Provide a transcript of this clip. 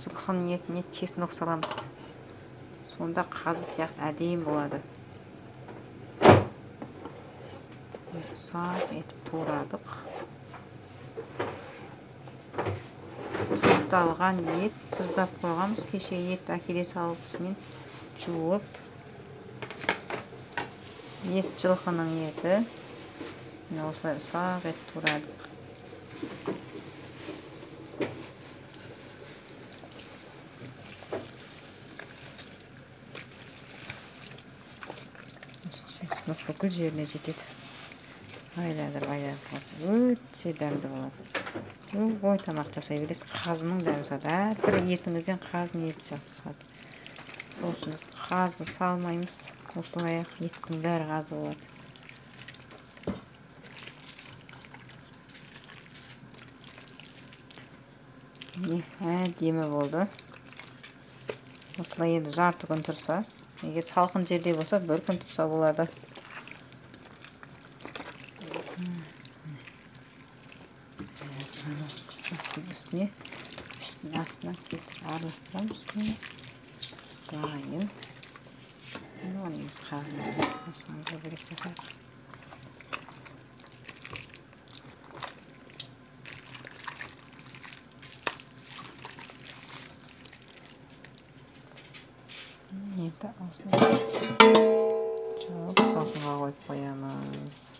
Жылқының етіне чеснок саламыз. Сонда қазы сияқты әдемі болады. Ұсақ етіп туырадық. Тұздалған ет, тұздап қойғанбыз. Кеше ет әкеле салып мен жуып. Ет жылқының еті. Осылай ұсақ ет туырадық. Чеснок бүкіл жеріне жетеді. Айладыр өте дәмді болады. Ой, тамақ жасай бересіз. Қазының дәмі сады. Әрбір етіңізден қазының еті сады. Сол үшін қазы салмаймыз. Осылай еттің бәрі қазы болады. Әдемі болды. Осылай енді жарты күн тұрса, егер салқын жерде болса, бір күн тұрса болады. Үстіне астына кетіп араластырамыз. Дайын. Оны біз қазына көбірек жасадық. Енді осыны жауып салқынға қойып қоямыз.